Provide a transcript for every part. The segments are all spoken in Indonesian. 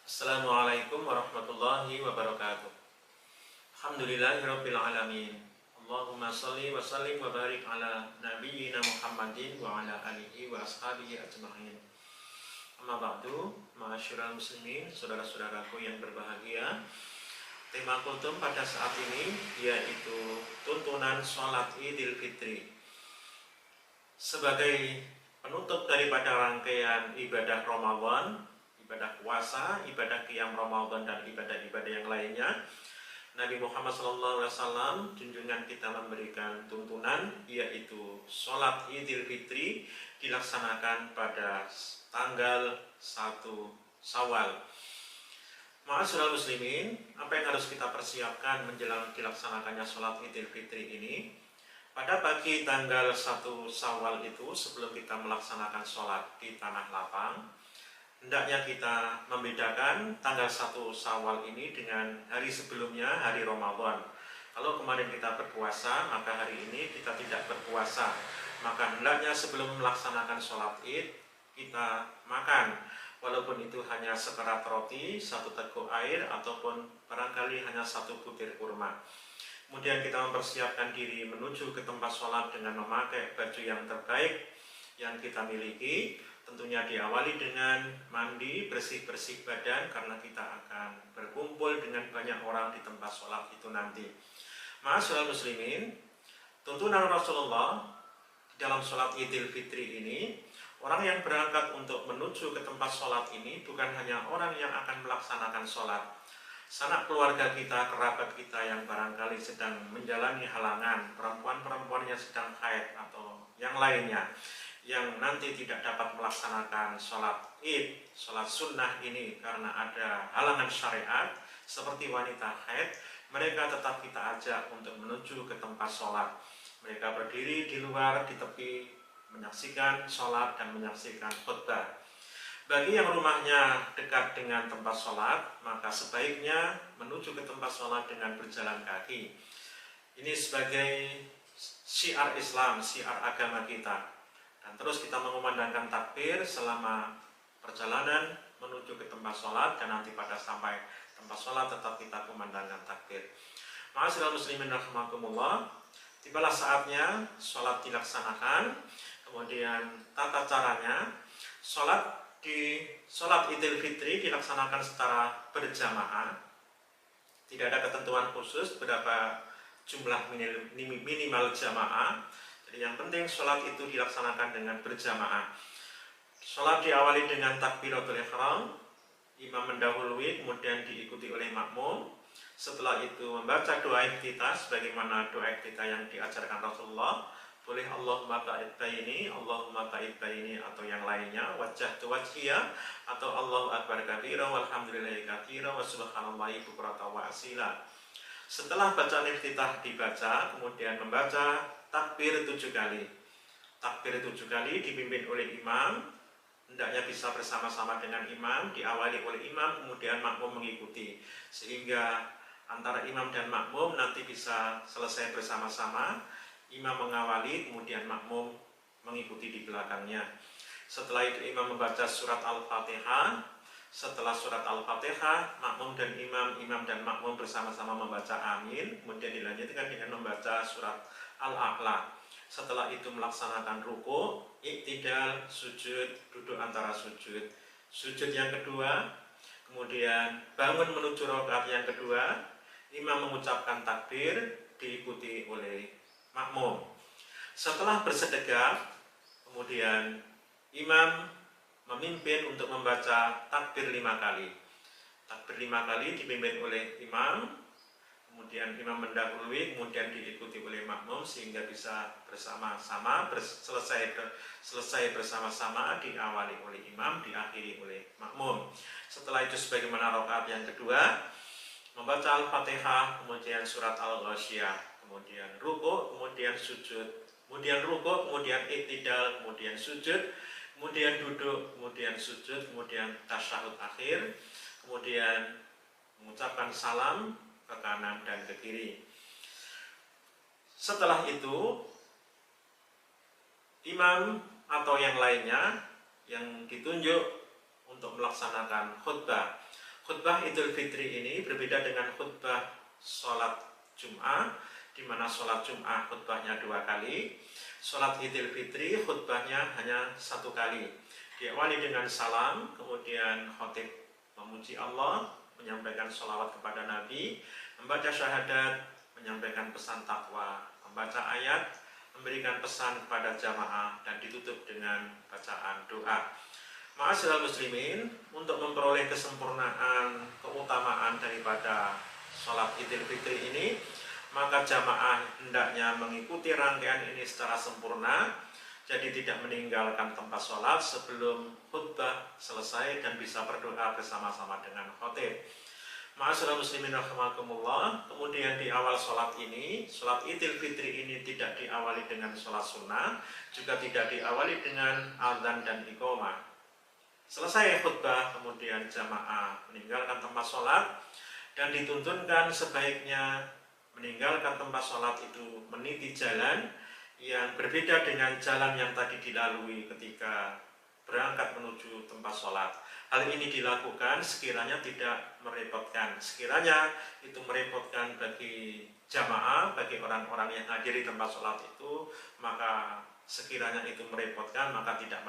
Assalamualaikum warahmatullahi wabarakatuh. Alhamdulillahirabbil alamin. Allahumma shalli wa sallim wa barik ala nabiyyina Muhammadin wa ala alihi wa ashabihi ajma'in. Amma ba'du, ma'asyiral muslimin, saudara-saudaraku yang berbahagia. Tema kultum pada saat ini yaitu tuntunan sholat Idul Fitri. Sebagai penutup daripada rangkaian ibadah Ramadan, ibadah puasa, ibadah qiyam Ramadan dan ibadah-ibadah yang lainnya, Nabi Muhammad SAW junjungan kita memberikan tuntunan yaitu sholat Idul Fitri dilaksanakan pada tanggal 1 Syawal. Ma'asyiral muslimin, apa yang harus kita persiapkan menjelang dilaksanakannya sholat Idul Fitri ini? Pada pagi tanggal 1 Syawal itu, sebelum kita melaksanakan sholat di tanah lapang, hendaknya kita membedakan tanggal 1 Syawal ini dengan hari sebelumnya, hari Ramadan. Kalau kemarin kita berpuasa, maka hari ini kita tidak berpuasa. Maka hendaknya sebelum melaksanakan sholat Id, kita makan. Walaupun itu hanya sekerat roti, 1 teguk air, ataupun barangkali hanya 1 butir kurma. Kemudian kita mempersiapkan diri menuju ke tempat sholat dengan memakai baju yang terbaik yang kita miliki. Tentunya diawali dengan mandi, bersih-bersih badan karena kita akan berkumpul dengan banyak orang di tempat sholat itu nanti. Ma'asyiral muslimin, tuntunan Rasulullah dalam sholat Idul Fitri ini, orang yang berangkat untuk menuju ke tempat sholat ini bukan hanya orang yang akan melaksanakan sholat. Sanak keluarga kita, kerabat kita yang barangkali sedang menjalani halangan, perempuan-perempuan yang sedang haid atau yang lainnya, yang nanti tidak dapat melaksanakan sholat Id, sholat sunnah ini karena ada halangan syariat seperti wanita haid, mereka tetap kita ajak untuk menuju ke tempat sholat. Mereka berdiri di luar, di tepi, menyaksikan sholat dan menyaksikan khutbah. Bagi yang rumahnya dekat dengan tempat sholat, maka sebaiknya menuju ke tempat sholat dengan berjalan kaki. Ini sebagai syiar Islam, syiar agama kita. Dan terus kita mengumandangkan takbir selama perjalanan menuju ke tempat sholat, dan nanti pada sampai tempat sholat tetap kita kumandangkan takbir. Ma'asyiral muslimin rahimakumullah, tibalah saatnya sholat dilaksanakan. Kemudian tata caranya, sholat Idul Fitri dilaksanakan secara berjamaah. Tidak ada ketentuan khusus berapa jumlah minimal jamaah. Jadi yang penting sholat itu dilaksanakan dengan berjamaah. Sholat diawali dengan takbiratul ihram, imam mendahului, kemudian diikuti oleh makmum. Setelah itu membaca doa iftitah sebagaimana doa iftitah yang diajarkan Rasulullah. Boleh Allahumma ta'id baini, Allahumma ta'id baini, atau yang lainnya, wajjahtu wajhiya, atau Allahu akbar kabira, walhamdulillahi katsira, wa subhanallahi bukratan wa asila. Setelah bacaan iftitah dibaca, kemudian membaca takbir 7 kali. Takbir 7 kali dipimpin oleh imam, hendaknya bisa bersama-sama dengan imam, diawali oleh imam, kemudian makmum mengikuti. Sehingga antara imam dan makmum nanti bisa selesai bersama-sama. Imam mengawali, kemudian makmum mengikuti di belakangnya. Setelah itu imam membaca surat Al-Fatihah. Setelah surat Al-Fatihah, makmum dan imam dan makmum bersama-sama membaca amin. Kemudian dilanjutkan dengan membaca surat Al-A'la. Setelah itu melaksanakan ruku, iktidal, sujud, duduk antara sujud. Sujud yang kedua, kemudian bangun menuju rakaat yang kedua. Imam mengucapkan takbir, diikuti oleh makmum. Setelah bersedekap, kemudian imam memimpin untuk membaca takbir 5 kali. Takbir 5 kali dipimpin oleh imam, kemudian imam mendahului, kemudian diikuti oleh makmum sehingga bisa bersama-sama selesai bersama-sama, diawali oleh imam, diakhiri oleh makmum. Setelah itu sebagaimana rakaat yang kedua, membaca Al-Fatihah, kemudian surat Al-Ghasyiyah, kemudian ruku, kemudian sujud, kemudian ruku, kemudian iktidal, kemudian sujud, kemudian duduk, kemudian sujud, kemudian tasyahud akhir, kemudian mengucapkan salam ke kanan dan ke kiri. Setelah itu imam atau yang lainnya yang ditunjuk untuk melaksanakan khutbah. Khutbah Idul Fitri ini berbeda dengan khutbah sholat Jum'ah, di mana sholat Jum'ah khutbahnya 2 kali. Sholat Idul Fitri khutbahnya hanya 1 kali. Diawali dengan salam, kemudian khatib memuji Allah, menyampaikan sholawat kepada Nabi, membaca syahadat, menyampaikan pesan takwa, membaca ayat, memberikan pesan kepada jamaah, dan ditutup dengan bacaan doa. Ma'asyiral muslimin, untuk memperoleh kesempurnaan, keutamaan daripada sholat Idul Fitri ini, maka jamaah hendaknya mengikuti rangkaian ini secara sempurna, jadi tidak meninggalkan tempat sholat sebelum khutbah selesai dan bisa berdoa bersama-sama dengan khatib. Ma'asyiral muslimin rahimakumullah, kemudian di awal sholat ini, sholat Idul Fitri ini tidak diawali dengan sholat sunnah, juga tidak diawali dengan adzan dan iqamah. Selesai khutbah, kemudian jamaah meninggalkan tempat sholat dan dituntunkan sebaiknya meninggalkan tempat sholat itu meniti jalan yang berbeda dengan jalan yang tadi dilalui ketika berangkat menuju tempat sholat. Hal ini dilakukan sekiranya tidak merepotkan. Sekiranya itu merepotkan bagi jamaah, bagi orang-orang yang hadir di tempat sholat itu, maka sekiranya itu merepotkan, maka tidak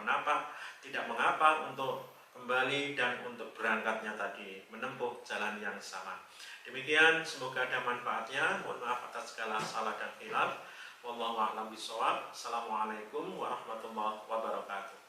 mengapa untuk kembali dan untuk berangkatnya tadi menempuh jalan yang sama. Demikian, semoga ada manfaatnya. Mohon maaf atas segala salah dan khilaf. Wallahu a'lam bishawab. Assalamualaikum warahmatullahi wabarakatuh.